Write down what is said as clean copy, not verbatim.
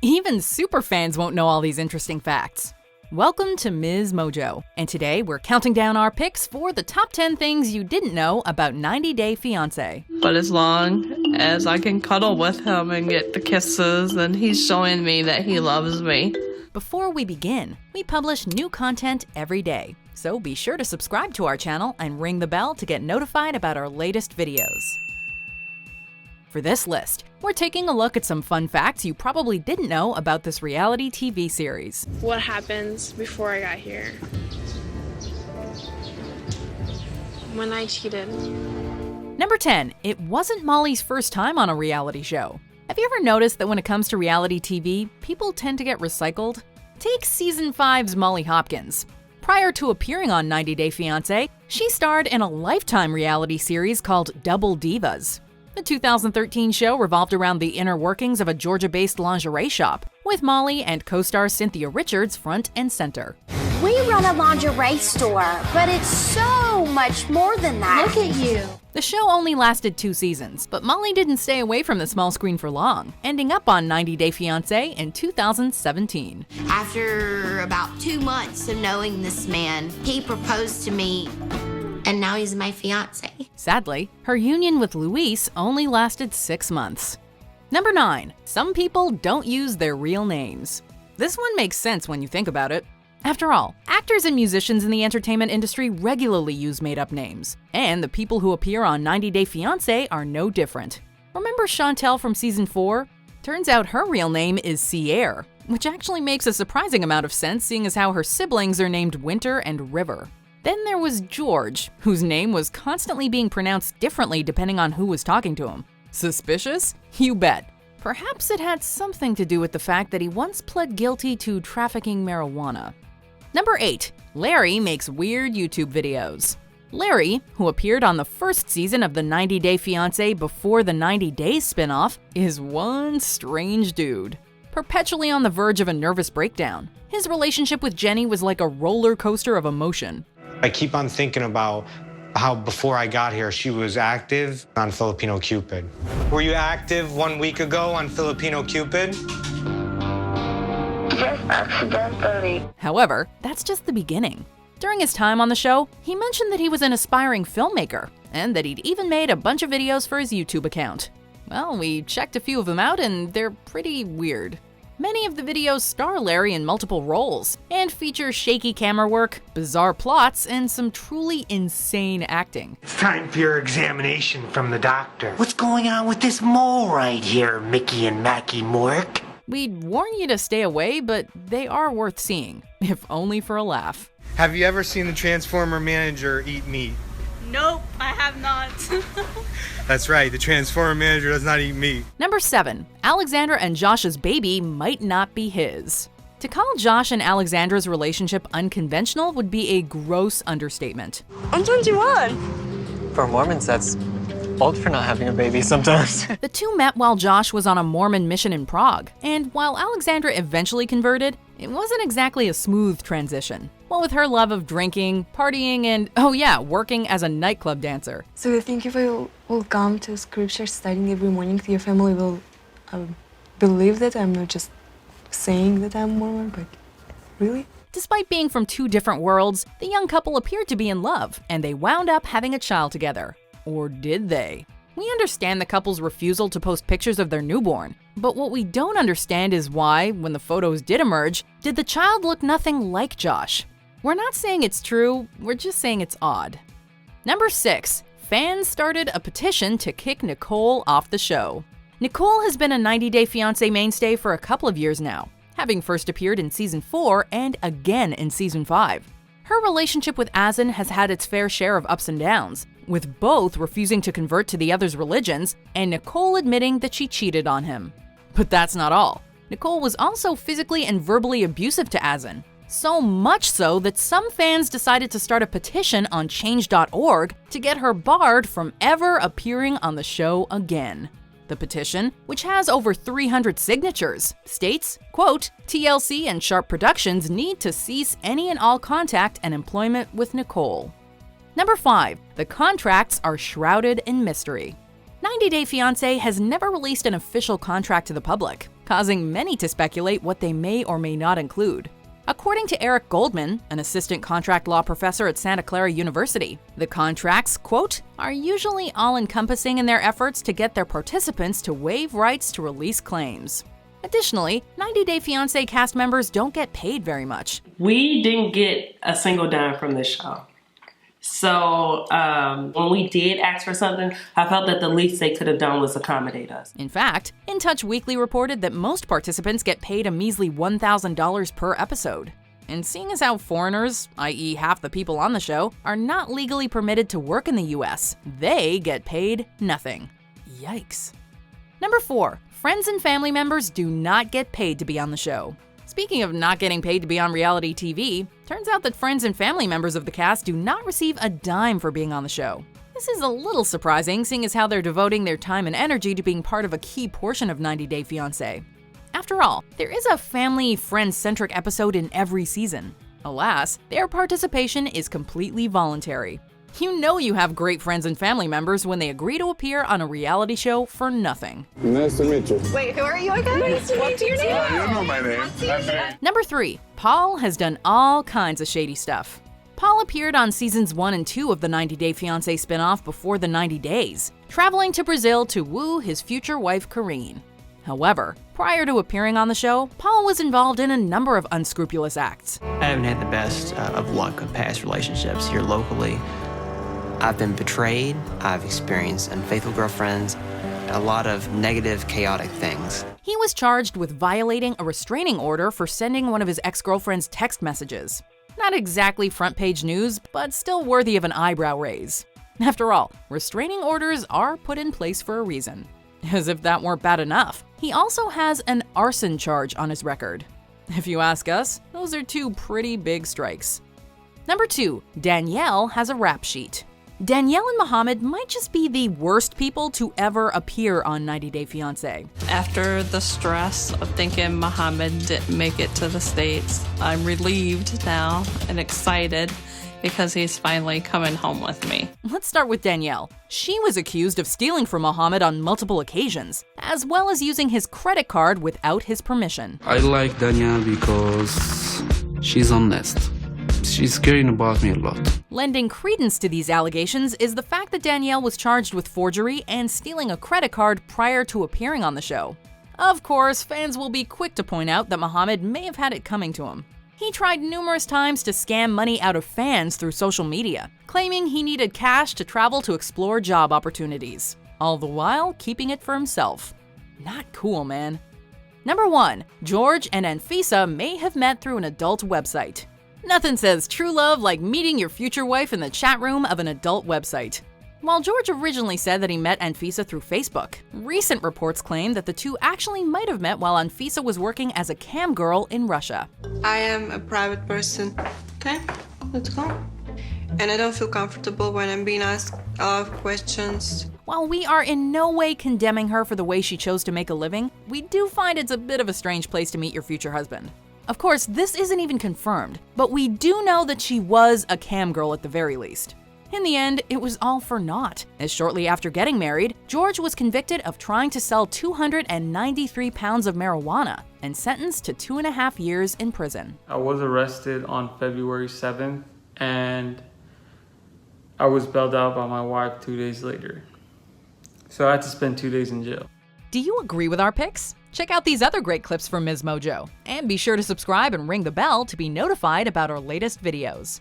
Even superfans won't know all these interesting facts. Welcome to MsMojo, and today we're counting down our picks for the top 10 things you didn't know about 90 Day Fiancé. But as long as I can cuddle with him and get the kisses, then he's showing me that he loves me. Before we begin, we publish new content every day, so be sure to subscribe to our channel and ring the bell to get notified about our latest videos. For this list, we're taking a look at some fun facts you probably didn't know about this reality TV series. What happens before I got here? When I cheated. Number 10, it wasn't Molly's first time on a reality show. Have you ever noticed that when it comes to reality TV, people tend to get recycled? Take Season 5's Molly Hopkins. Prior to appearing on 90 Day Fiancé, she starred in a Lifetime reality series called Double Divas. The 2013 show revolved around the inner workings of a Georgia-based lingerie shop, with Molly and co-star Cynthia Richards front and center. We run a lingerie store, but it's so much more than that. Look at you. The show only lasted 2 seasons, but Molly didn't stay away from the small screen for long, ending up on 90 Day Fiancé in 2017. After about 2 months of knowing this man, he proposed to me, and now he's my fiancé. Sadly, her union with Luis only lasted 6 months. Number 9. Some people don't use their real names. This one makes sense when you think about it. After all, actors and musicians in the entertainment industry regularly use made-up names, and the people who appear on 90 Day Fiancé are no different. Remember Chantel from Season 4? Turns out her real name is Sierre, which actually makes a surprising amount of sense seeing as how her siblings are named Winter and River. Then there was George, whose name was constantly being pronounced differently depending on who was talking to him. Suspicious? You bet. Perhaps it had something to do with the fact that he once pled guilty to trafficking marijuana. Number 8. Larry makes weird YouTube videos. Larry, who appeared on the first season of the 90 Day Fiancé before the 90 Days spinoff, is one strange dude. Perpetually on the verge of a nervous breakdown, his relationship with Jenny was like a roller coaster of emotion. I keep on thinking about how before I got here, she was active on Filipino Cupid. Were you active 1 week ago on Filipino Cupid? Just accidentally. However, that's just the beginning. During his time on the show, he mentioned that he was an aspiring filmmaker, and that he'd even made a bunch of videos for his YouTube account. Well, we checked a few of them out, and they're pretty weird. Many of the videos star Larry in multiple roles, and feature shaky camera work, bizarre plots, and some truly insane acting. It's time for your examination from the doctor. What's going on with this mole right here, Mickey and Mackie Mork? We'd warn you to stay away, but they are worth seeing, if only for a laugh. Have you ever seen the Transformer manager eat meat? Nope, I have not. That's right, the Transformer manager does not eat meat. Number 7. Aleksandra and Josh's baby might not be his. To call Josh and Aleksandra's relationship unconventional would be a gross understatement. I'm 21. For Mormons, that's old for not having a baby sometimes. The two met while Josh was on a Mormon mission in Prague, and while Aleksandra eventually converted, it wasn't exactly a smooth transition. What with her love of drinking, partying, and, oh yeah, working as a nightclub dancer. So you think if I will come to scripture studying every morning, your family will believe that I'm not just saying that I'm Mormon, but really? Despite being from 2 different worlds, the young couple appeared to be in love, and they wound up having a child together. Or did they? We understand the couple's refusal to post pictures of their newborn, but what we don't understand is why, when the photos did emerge, did the child look nothing like Josh? We're not saying it's true, we're just saying it's odd. Number 6. Fans started a petition to kick Nicole off the show. Nicole has been a 90 Day Fiancé mainstay for a couple of years now, having first appeared in Season 4 and again in Season 5. Her relationship with Azan has had its fair share of ups and downs, with both refusing to convert to the other's religions and Nicole admitting that she cheated on him. But that's not all. Nicole was also physically and verbally abusive to Azan, so much so that some fans decided to start a petition on change.org to get her barred from ever appearing on the show again. The petition, which has over 300 signatures, states, quote, TLC and Sharp Productions need to cease any and all contact and employment with Nicole. Number 5. The contracts are shrouded in mystery. 90 Day Fiancé has never released an official contract to the public, causing many to speculate what they may or may not include. According to Eric Goldman, an assistant contract law professor at Santa Clara University, the contracts, quote, are usually all-encompassing in their efforts to get their participants to waive rights to release claims. Additionally, 90 Day Fiancé cast members don't get paid very much. We didn't get a single dime from this show. So when we did ask for something, I felt that the least they could have done was accommodate us. In fact, In Touch Weekly reported that most participants get paid a measly $1,000 per episode. And seeing as how foreigners, i.e. half the people on the show, are not legally permitted to work in the US, they get paid nothing. Yikes. Number 4. Friends and family members do not get paid to be on the show. Speaking of not getting paid to be on reality TV, turns out that friends and family members of the cast do not receive a dime for being on the show. This is a little surprising, seeing as how they're devoting their time and energy to being part of a key portion of 90 Day Fiancé. After all, there is a family, friend-centric episode in every season. Alas, their participation is completely voluntary. You know you have great friends and family members when they agree to appear on a reality show for nothing. Nice to meet you. Wait, who are you again? What's your name? You know my name. Number 3. Paul has done all kinds of shady stuff. Paul appeared on seasons 1 and 2 of the 90 Day Fiancé spinoff Before the 90 Days, traveling to Brazil to woo his future wife, Karine. However, prior to appearing on the show, Paul was involved in a number of unscrupulous acts. I haven't had the best of luck with past relationships here locally. I've been betrayed, I've experienced unfaithful girlfriends, a lot of negative, chaotic things. He was charged with violating a restraining order for sending one of his ex-girlfriend's text messages. Not exactly front-page news, but still worthy of an eyebrow raise. After all, restraining orders are put in place for a reason. As if that weren't bad enough, he also has an arson charge on his record. If you ask us, those are 2 pretty big strikes. Number 2, Danielle has a rap sheet. Danielle and Mohammed might just be the worst people to ever appear on 90 Day Fiancé. After the stress of thinking Mohammed didn't make it to the States, I'm relieved now and excited because he's finally coming home with me. Let's start with Danielle. She was accused of stealing from Mohammed on multiple occasions, as well as using his credit card without his permission. I like Danielle because she's honest. She's caring about me a lot. Lending credence to these allegations is the fact that Danielle was charged with forgery and stealing a credit card prior to appearing on the show. Of course, fans will be quick to point out that Mohammed may have had it coming to him. He tried numerous times to scam money out of fans through social media, claiming he needed cash to travel to explore job opportunities, all the while keeping it for himself. Not cool, man. Number 1, George and Anfisa may have met through an adult website. Nothing says true love like meeting your future wife in the chat room of an adult website. While George originally said that he met Anfisa through Facebook, recent reports claim that the two actually might have met while Anfisa was working as a cam girl in Russia. I am a private person. Okay, let's go. And I don't feel comfortable when I'm being asked a lot of questions. While we are in no way condemning her for the way she chose to make a living, we do find it's a bit of a strange place to meet your future husband. Of course, this isn't even confirmed, but we do know that she was a cam girl at the very least. In the end, it was all for naught, as shortly after getting married, George was convicted of trying to sell 293 pounds of marijuana and sentenced to 2.5 years in prison. I was arrested on February 7th, and I was bailed out by my wife 2 days later. So I had to spend 2 days in jail. Do you agree with our picks? Check out these other great clips from MsMojo, and be sure to subscribe and ring the bell to be notified about our latest videos.